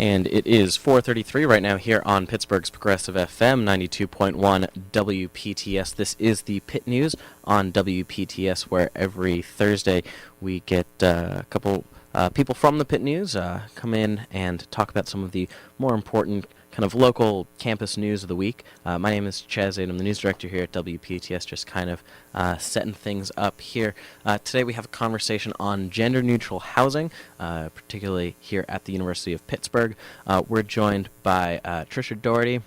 And it is 4:33 right now here on Pittsburgh's Progressive FM 92.1 WPTS. This is the Pitt News on WPTS, where every Thursday we get a couple people from the Pitt News come in and talk about some of the more important kind of local campus news of the week. My name is Chaz and I'm the news director here at WPTS, just kind of setting things up here. Today we have a conversation on gender-neutral housing, particularly here at the University of Pittsburgh. We're joined by Trisha Doherty,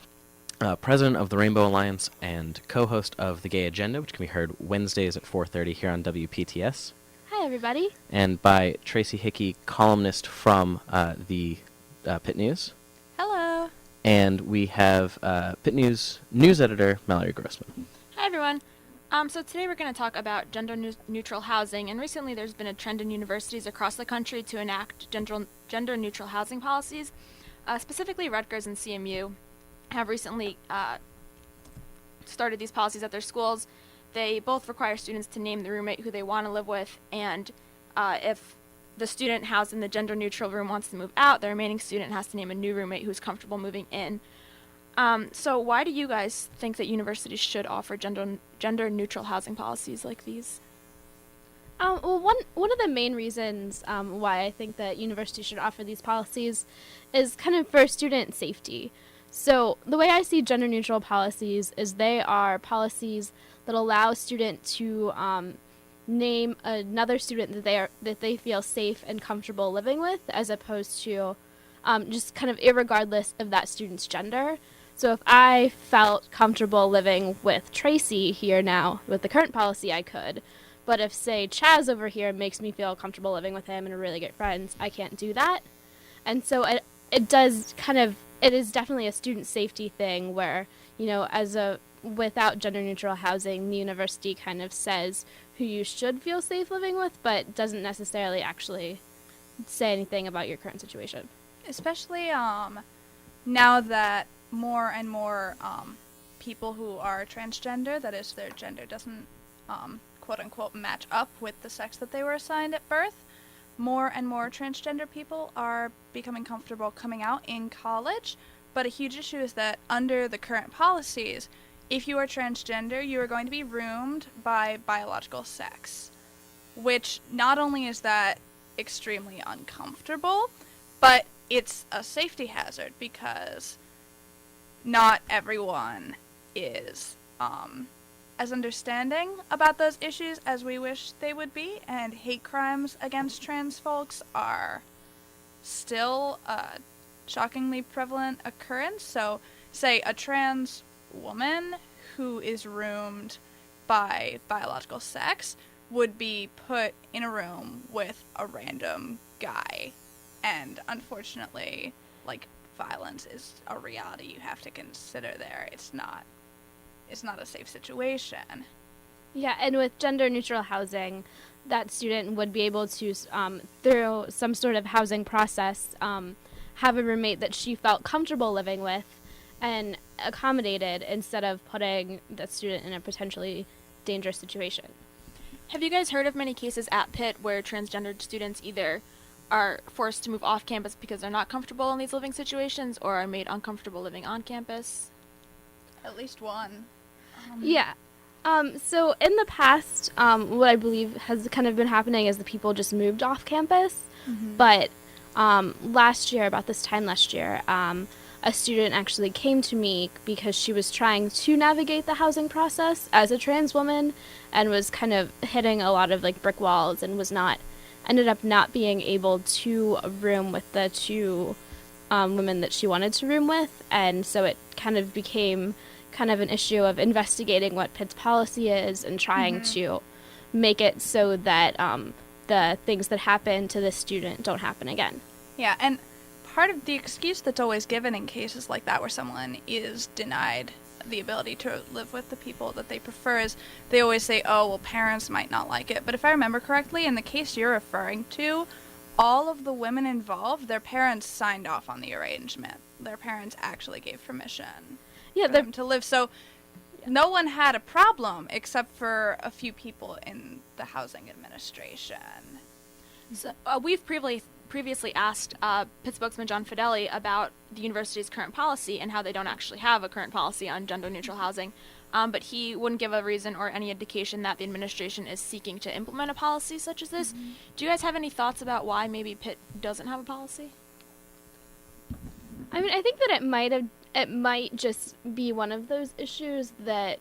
president of the Rainbow Alliance and co-host of The Gay Agenda, which can be heard Wednesdays at 4:30 here on WPTS. Hi, everybody. And by Tracy Hickey, columnist from the Pitt News. Hello. And we have Pitt News news editor Mallory Grossman. Hi, everyone. So today we're going to talk about gender-neutral housing, and recently there's been a trend in universities across the country to enact gender-neutral housing policies. Specifically, Rutgers and CMU have recently started these policies at their schools. They both require students to name the roommate who they want to live with, and if the student housed in the gender-neutral room wants to move out, the remaining student has to name a new roommate who's comfortable moving in. So why do you guys think that universities should offer gender-neutral housing policies like these? Well, one of the main reasons why I think that universities should offer these policies is kind of for student safety. So the way I see gender-neutral policies is they are policies that allow a student to name another student that they feel safe and comfortable living with, as opposed to just kind of irregardless of that student's gender. So if I felt comfortable living with Tracy here now with the current policy, I could. But if, say, Chaz over here makes me feel comfortable living with him and are really great friends, I can't do that. And so it is definitely a student safety thing where, without gender-neutral housing, the university kind of says who you should feel safe living with, but doesn't necessarily actually say anything about your current situation. Especially now that more and more people who are transgender, that is, their gender doesn't quote-unquote match up with the sex that they were assigned at birth, more and more transgender people are becoming comfortable coming out in college. But a huge issue is that under the current policies, if you are transgender, you are going to be roomed by biological sex, which not only is that extremely uncomfortable, but it's a safety hazard because not everyone is as understanding about those issues as we wish they would be, and hate crimes against trans folks are still a shockingly prevalent occurrence. So, say a trans woman who is roomed by biological sex would be put in a room with a random guy, and unfortunately, violence is a reality you have to consider there. It's not a safe situation. Yeah, and with gender-neutral housing, that student would be able to, through some sort of housing process, have a roommate that she felt comfortable living with and accommodated, instead of putting the student in a potentially dangerous situation. Have you guys heard of many cases at Pitt where transgendered students either are forced to move off campus because they're not comfortable in these living situations, or are made uncomfortable living on campus? At least one. Yeah. So in the past, what I believe has kind of been happening is the people just moved off campus. Mm-hmm. But last year, about this time last year, a student actually came to me because she was trying to navigate the housing process as a trans woman and was kind of hitting a lot of brick walls and ended up not being able to room with the two women that she wanted to room with. And so it kind of became kind of an issue of investigating what Pitt's policy is and trying to make it so that the things that happen to this student don't happen again. Yeah, and part of the excuse that's always given in cases like that where someone is denied the ability to live with the people that they prefer is they always say, oh, well, parents might not like it. But if I remember correctly, in the case you're referring to, all of the women involved, their parents signed off on the arrangement. Their parents actually gave permission for them to live. So no one had a problem except for a few people in the housing administration. So we've previously asked Pitt spokesman John Fideli about the university's current policy and how they don't actually have a current policy on gender-neutral housing, but he wouldn't give a reason or any indication that the administration is seeking to implement a policy such as this. Do you guys have any thoughts about why maybe Pitt doesn't have a policy? I mean, I think that it might just be one of those issues that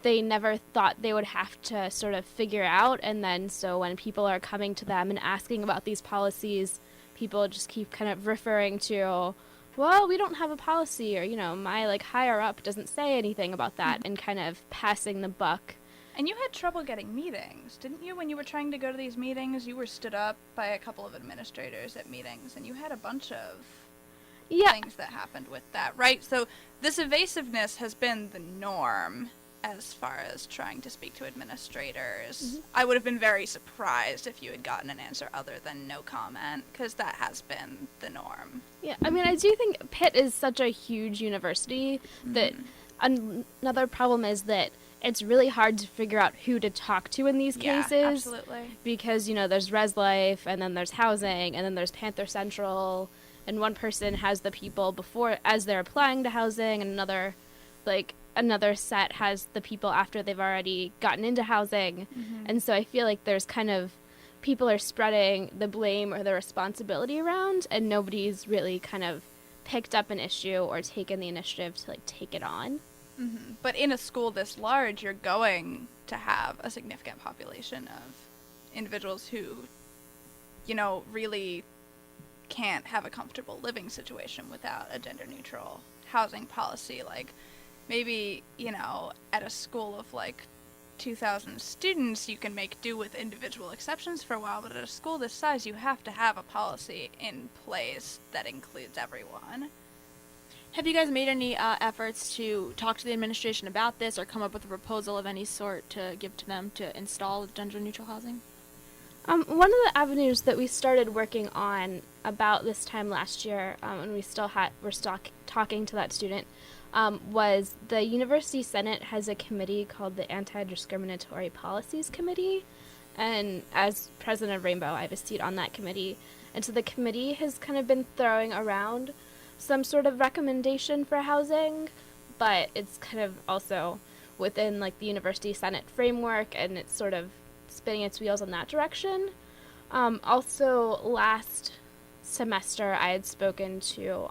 they never thought they would have to sort of figure out, and then so when people are coming to them and asking about these policies, people just keep kind of referring to, well, we don't have a policy, or, you know, my, like, higher up doesn't say anything about that, and kind of passing the buck. And you had trouble getting meetings, didn't you? When you were trying to go to these meetings, you were stood up by a couple of administrators at meetings, and you had a bunch of things that happened with that, right? So this evasiveness has been the norm as far as trying to speak to administrators. I would have been very surprised if you had gotten an answer other than no comment, because that has been the norm. Yeah, I mean, I do think Pitt is such a huge university that another problem is that it's really hard to figure out who to talk to in these cases. Absolutely. Because, you know, there's Res Life, and then there's housing, and then there's Panther Central, and one person has the people before as they're applying to housing, and another set has the people after they've already gotten into housing. And so I feel like there's kind of, people are spreading the blame or the responsibility around, and nobody's really kind of picked up an issue or taken the initiative to, like, take it on. But in a school this large, you're going to have a significant population of individuals who, you know, really can't have a comfortable living situation without a gender-neutral housing policy. Like, maybe, you know, at a school of, like, 2,000 students, you can make do with individual exceptions for a while, but at a school this size, you have to have a policy in place that includes everyone. Have you guys made any efforts to talk to the administration about this or come up with a proposal of any sort to give to them to install gender-neutral housing? One of the avenues that we started working on about this time last year, and we're still talking to that student, was the University Senate has a committee called the Anti-Discriminatory Policies Committee, and as president of Rainbow, I have a seat on that committee. And so the committee has kind of been throwing around some sort of recommendation for housing, but it's kind of also within, like, the University Senate framework, and it's sort of spinning its wheels in that direction. Also, last semester, I had spoken to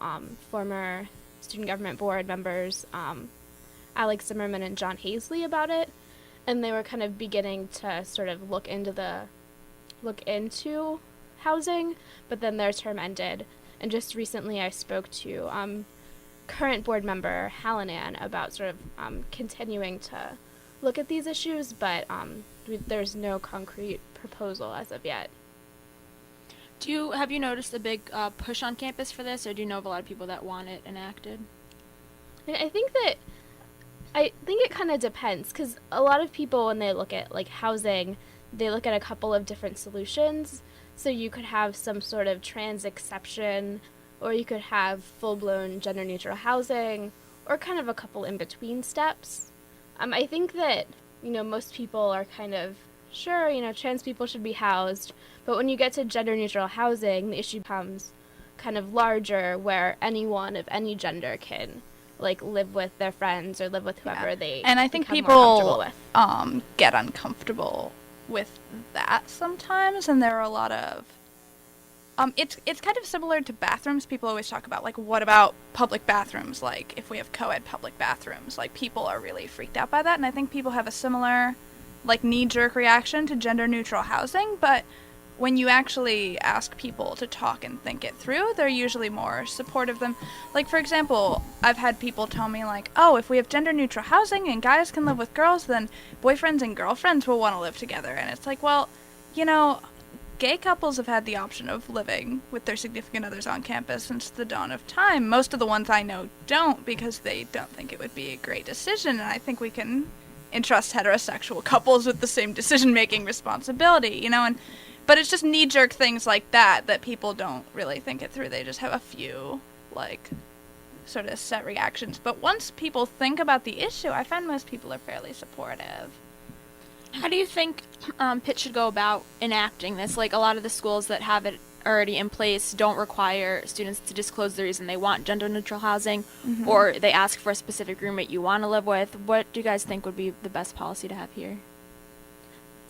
former student government board members, Alex Zimmerman and John Hazley, about it, and they were kind of beginning to sort of look into housing, but then their term ended. And just recently I spoke to current board member Hallinan about sort of continuing to look at these issues, but there's no concrete proposal as of yet. Have you noticed a big push on campus for this, or do you know of a lot of people that want it enacted? I think it kind of depends, because a lot of people, when they look at, like, housing, they look at a couple of different solutions. So you could have some sort of trans exception, or you could have full-blown gender-neutral housing, or kind of a couple in-between steps. I think that, you know, most people are kind of, sure, you know, trans people should be housed, but when you get to gender-neutral housing, the issue becomes kind of larger, where anyone of any gender can, like, live with their friends or live with whoever they and I think become more comfortable people with. Get uncomfortable with that sometimes, and there are a lot of it's kind of similar to bathrooms. People always talk about, like, what about public bathrooms, like if we have co-ed public bathrooms, like, people are really freaked out by that, and I think people have a similar, like, knee-jerk reaction to gender neutral housing, but when you actually ask people to talk and think it through, they're usually more supportive of them. Like, for example, I've had people tell me, like, oh, if we have gender-neutral housing and guys can live with girls, then boyfriends and girlfriends will want to live together. And it's like, well, you know, gay couples have had the option of living with their significant others on campus since the dawn of time. Most of the ones I know don't, because they don't think it would be a great decision, and I think we can entrust heterosexual couples with the same decision-making responsibility, you know, but it's just knee-jerk things like that people don't really think it through. They just have a few, like, sort of set reactions. But once people think about the issue, I find most people are fairly supportive. How do you think Pitt should go about enacting this? Like, a lot of the schools that have it already in place don't require students to disclose the reason they want gender-neutral housing, or they ask for a specific roommate you want to live with. What do you guys think would be the best policy to have here?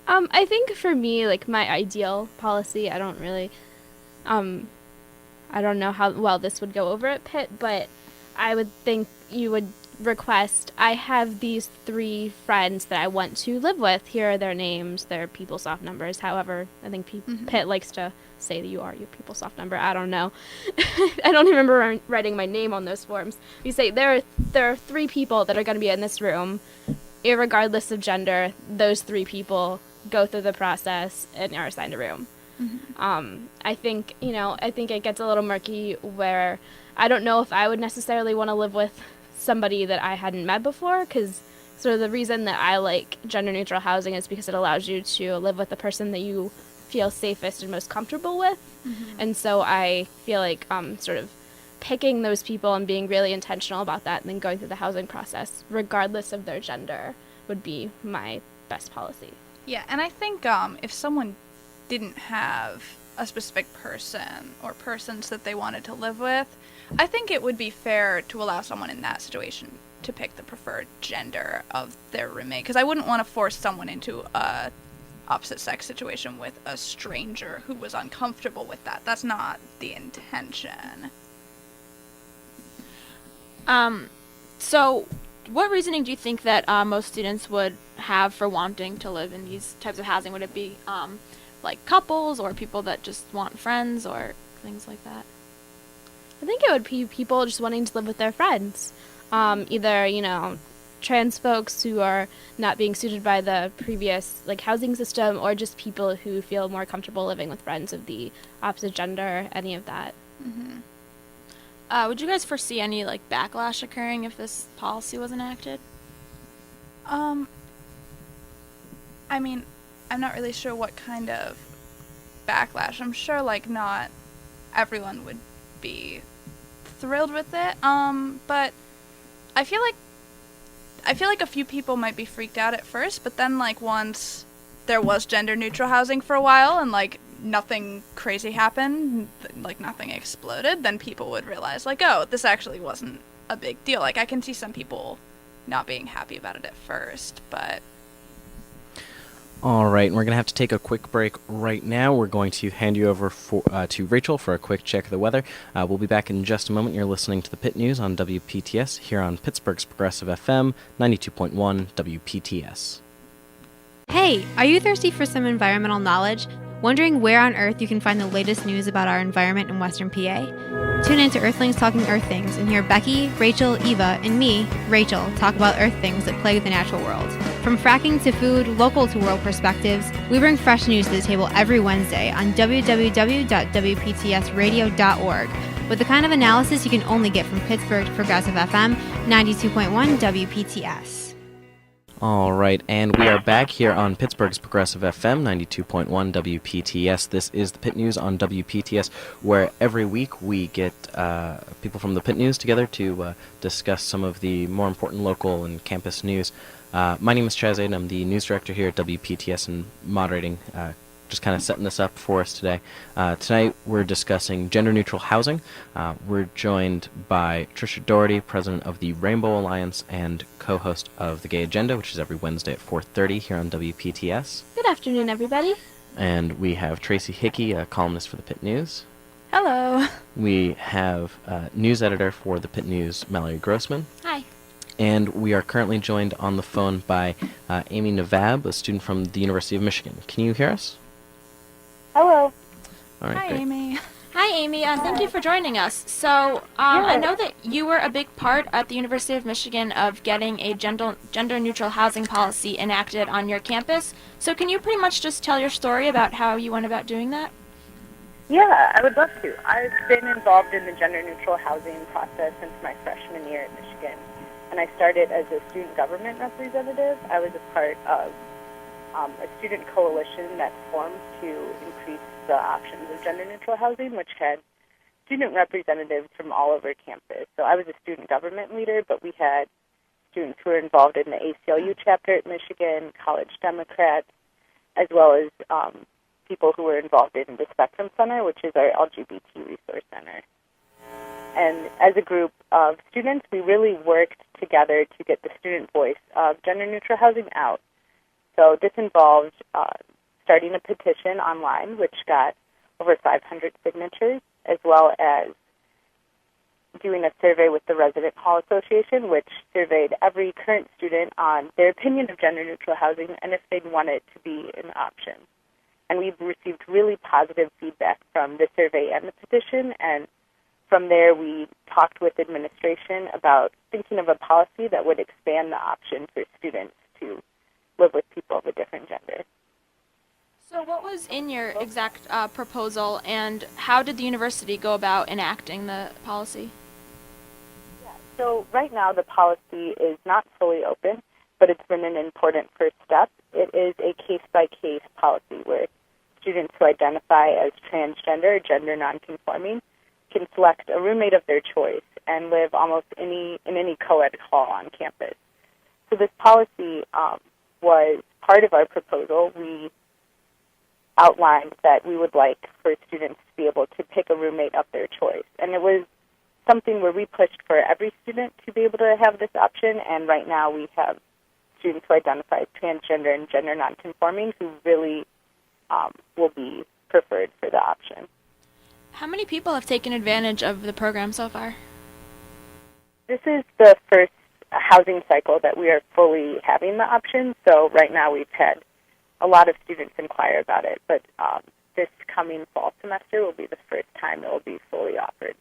I think for me, like my ideal policy, I don't really, I don't know how well this would go over at Pitt, but I would think you would request, I have these 3 friends that I want to live with. Here are their names, their PeopleSoft numbers. However, I think Pitt likes to say that you are your PeopleSoft number. I don't know. I don't remember writing my name on those forms. You say there are 3 people that are going to be in this room, irregardless of gender. Those 3 people go through the process and are assigned a room. I think it gets a little murky where I don't know if I would necessarily want to live with somebody that I hadn't met before, because sort of the reason that I like gender neutral housing is because it allows you to live with the person that you feel safest and most comfortable with. And so I feel like sort of picking those people and being really intentional about that and then going through the housing process regardless of their gender would be my best policy. Yeah, and I think if someone didn't have a specific person or persons that they wanted to live with, I think it would be fair to allow someone in that situation to pick the preferred gender of their roommate, because I wouldn't want to force someone into a opposite sex situation with a stranger who was uncomfortable with that. That's not the intention. So what reasoning do you think that most students would have for wanting to live in these types of housing? Would it be like couples or people that just want friends or things like that? I think it would be people just wanting to live with their friends. Either, trans folks who are not being suited by the previous housing system, or just people who feel more comfortable living with friends of the opposite gender, any of that. Would you guys foresee any backlash occurring if this policy was enacted? I mean, I'm not really sure what kind of backlash. I'm sure not everyone would be thrilled with it. But I feel like a few people might be freaked out at first, but then once there was gender neutral housing for a while and nothing crazy happened, nothing exploded, then people would realize oh, this actually wasn't a big deal. I can see some people not being happy about it at first, but All right, and we're going to have to take a quick break right now. We're going to hand you over to Rachel for a quick check of the weather. We'll be back in just a moment. You're listening to the Pitt News on WPTS here on Pittsburgh's Progressive FM, 92.1 WPTS. Hey, are you thirsty for some environmental knowledge? Wondering where on earth you can find the latest news about our environment in Western PA? Tune in to Earthlings Talking Earth Things and hear Becky, Rachel, Eva, and me, Rachel, talk about Earth things that plague the natural world. From fracking to food, local to world perspectives, we bring fresh news to the table every Wednesday on www.wptsradio.org with the kind of analysis you can only get from Pittsburgh's Progressive FM, 92.1 WPTS. All right, and we are back here on Pittsburgh's Progressive FM, 92.1 WPTS. This is the Pitt News on WPTS, where every week we get people from the Pitt News together to discuss some of the more important local and campus news. My name is Chaz Aiden. I'm the news director here at WPTS and moderating, just kind of setting this up for us today. Tonight we're discussing gender-neutral housing. We're joined by Trisha Doherty, president of the Rainbow Alliance and co-host of The Gay Agenda, which is every Wednesday at 4:30 here on WPTS. Good afternoon, everybody. And we have Tracy Hickey, a columnist for the Pitt News. hello. We have news editor for the Pitt News, Mallory Grossman. Hi. And we are currently joined on the phone by Amy Navab, a student from the University of Michigan. Can you hear us? Hello. All right, Hi, great. Amy. Hi, Amy. Thank you for joining us. So, I know that you were a big part at the University of Michigan of getting a gender-neutral housing policy enacted on your campus. So can you pretty much just tell your story about how you went about doing that? Yeah, I would love to. I've been involved in the gender-neutral housing process since my freshman year at Michigan, and I started as a student government representative. I was a part of a student coalition that formed to increase the options of gender-neutral housing, which had student representatives from all over campus. So I was a student government leader, but we had students who were involved in the ACLU chapter at Michigan, college Democrats, as well as people who were involved in the Spectrum Center, which is our LGBT resource center. And as a group of students, we really worked together to get the student voice of gender-neutral housing out. So this involved starting a petition online, which got over 500 signatures, as well as doing a survey with the Resident Hall Association, which surveyed every current student on their opinion of gender-neutral housing and if they'd want it to be an option. And we've received really positive feedback from the survey and the petition, and from there we talked with administration about thinking of a policy that would expand the option for students to live with people of a different gender. So what was in your exact proposal, and how did the university go about enacting the policy? So right now the policy is not fully open, but it's been an important first step. It is a case-by-case policy where students who identify as transgender or gender nonconforming can select a roommate of their choice and live almost in any co-ed hall on campus. So this policy was part of our proposal. We outlined that we would like for students to be able to pick a roommate of their choice. And it was something where we pushed for every student to be able to have this option, and right now we have students who identify as transgender and gender nonconforming who really will be preferred for the option. How many people have taken advantage of the program so far? This is the first housing cycle that we are fully having the option, so right now we've had a lot of students inquire about it, but this coming fall semester will be the first time it will be fully offered.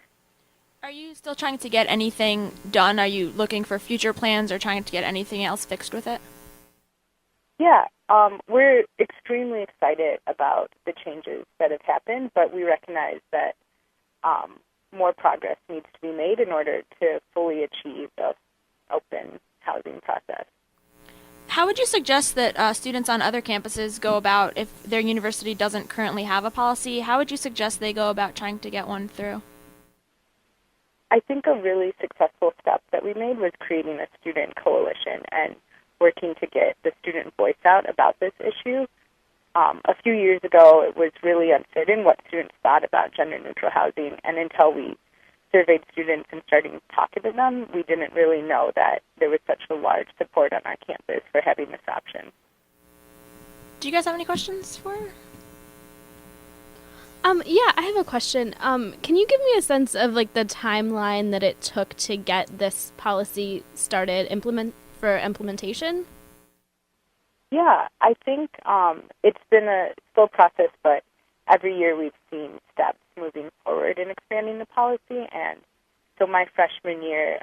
Are you still trying to get anything done? Are you looking for future plans or trying to get anything else fixed with it? Yeah, we're extremely excited about the changes that have happened, but we recognize that more progress needs to be made in order to fully achieve the open housing process. How would you suggest that students on other campuses go about if their university doesn't currently have a policy? How would you suggest they go about trying to get one through? I think a really successful step that we made was creating a student coalition and working to get the student voice out about this issue. A few years ago, it was really uncertain what students thought about gender-neutral housing, and until we surveyed students and started talking to them, we didn't really know that there was such a large support on our campus for having this option. Do you guys have any questions for her? Yeah, I have a question. Can you give me a sense of like the timeline that it took to get this policy started for implementation? Yeah, I think it's been a slow process, but every year we've seen steps moving forward in expanding the policy. And so my freshman year,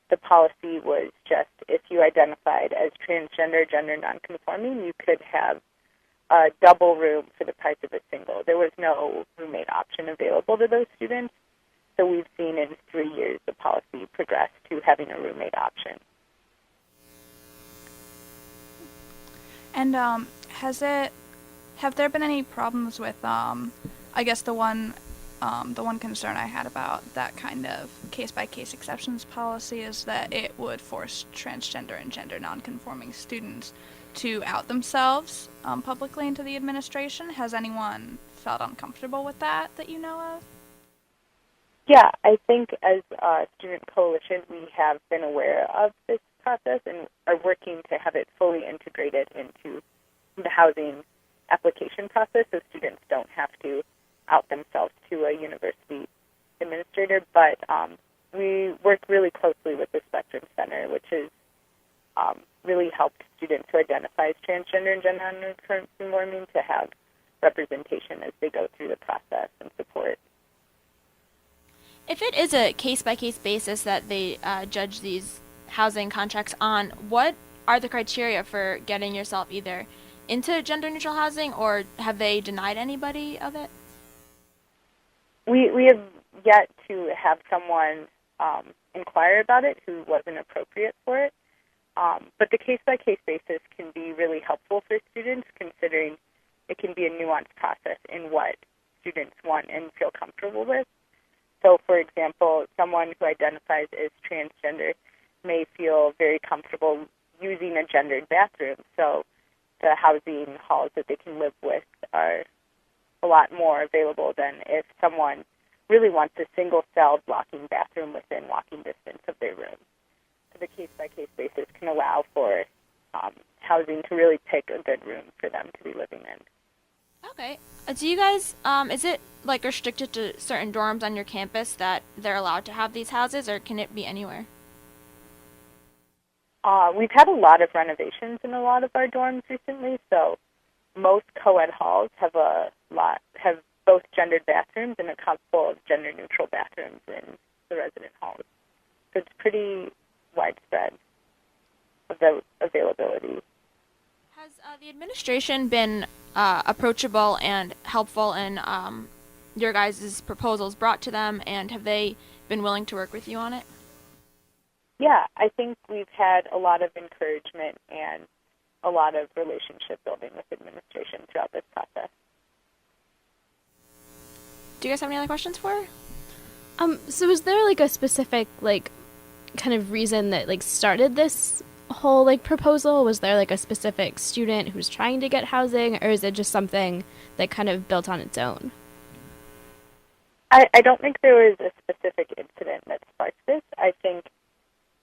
the policy was just if you identified as transgender, gender nonconforming, you could have a double room for the price of a single. There was no roommate option available to those students. So we've seen in 3 years the policy progress to having a roommate option. And have there been any problems with I guess the one concern I had about that kind of case-by-case exceptions policy is that it would force transgender and gender nonconforming students to out themselves publicly into the administration. Has anyone felt uncomfortable with that you know of? Yeah, I think as a student coalition, we have been aware of this process and are working to have it fully integrated into the housing application process so students don't have to out themselves to a university administrator. But we work really closely with the Spectrum Center, which has really helped students who identify as transgender and gender nonconforming to have representation as they go through the process and support. If it is a case-by-case basis that they judge these housing contracts on, what are the criteria for getting yourself either into gender-neutral housing, or have they denied anybody of it? We have yet to have someone inquire about it who wasn't appropriate for it. But the case-by-case basis can be really helpful for students, considering it can be a nuanced process in what students want and feel comfortable with. So, for example, someone who identifies as transgender may feel very comfortable using a gendered bathroom. So the housing halls that they can live with are a lot more available than if someone really wants a single-celled walking bathroom within walking distance of their room. So the case-by-case basis can allow for housing to really pick a good room for them to be living in. Okay. Do you guys, is it like restricted to certain dorms on your campus that they're allowed to have these houses, or can it be anywhere? We've had a lot of renovations in a lot of our dorms recently, so most co-ed halls have both gendered bathrooms and a couple of gender-neutral bathrooms in the resident halls. So it's pretty widespread availability. Has the administration been approachable and helpful in your guys' proposals brought to them, and have they been willing to work with you on it? Yeah, I think we've had a lot of encouragement and a lot of relationship building with administration throughout this process. Do you guys have any other questions for her? So is there like a specific like kind of reason that like started this whole like proposal? Was there like a specific student who's trying to get housing, or is it just something that kind of built on its own? I don't think there was a specific incident that sparked this. I think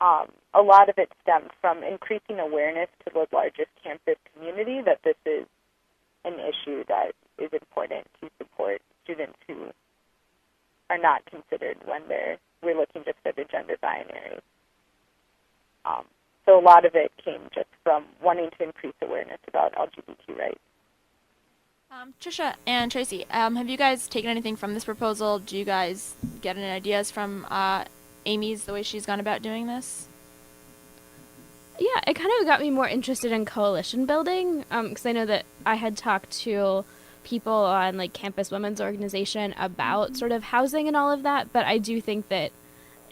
a lot of it stemmed from increasing awareness to the largest campus community that this is an issue that is important to support students who are not considered when we're looking just at a gender binary. So a lot of it came just from wanting to increase awareness about LGBT rights. Trisha and Tracy, have you guys taken anything from this proposal? Do you guys get any ideas from Amy's, the way she's gone about doing this? Yeah, it kind of got me more interested in coalition building, because I know that I had talked to people on like Campus Women's Organization about sort of housing and all of that, but I do think that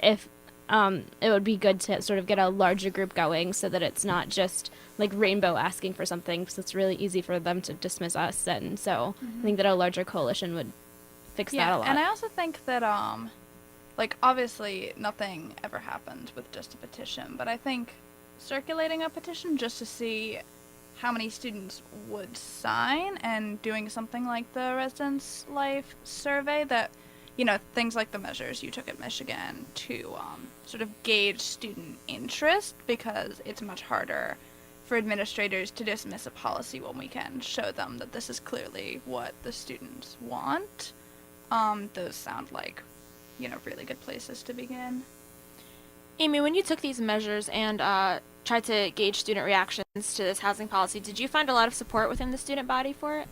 if it would be good to sort of get a larger group going so that it's not just like Rainbow asking for something, because it's really easy for them to dismiss us, and so I think that a larger coalition would fix that a lot. And I also think that like obviously nothing ever happened with just a petition, but I think circulating a petition just to see how many students would sign and doing something like the residence life survey that, you know, things like the measures you took at Michigan to sort of gauge student interest, because it's much harder for administrators to dismiss a policy when we can show them that this is clearly what the students want. Those sound like, you know, really good places to begin. Amy, when you took these measures and tried to gauge student reactions to this housing policy, did you find a lot of support within the student body for it?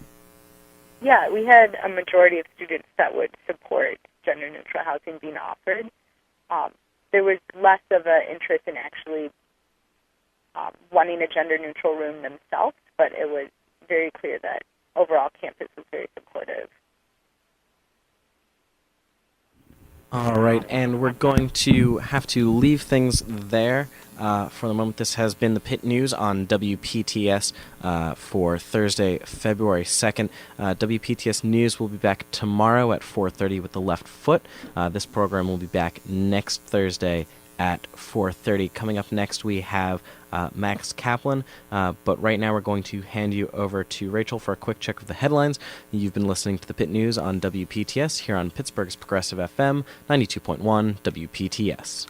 Yeah, we had a majority of students that would support gender-neutral housing being offered. There was less of an interest in actually wanting a gender-neutral room themselves, but it was very clear that overall campus was very supportive. All right, and we're going to have to leave things there for the moment. This has been the Pitt News on WPTS for Thursday, February 2nd. WPTS News will be back tomorrow at 4:30 with the left foot. This program will be back next Thursday at 4:30. Coming up next, we have Max Kaplan, but right now we're going to hand you over to Rachel for a quick check of the headlines. You've been listening to the Pitt News on WPTS here on Pittsburgh's Progressive FM 92.1 WPTS.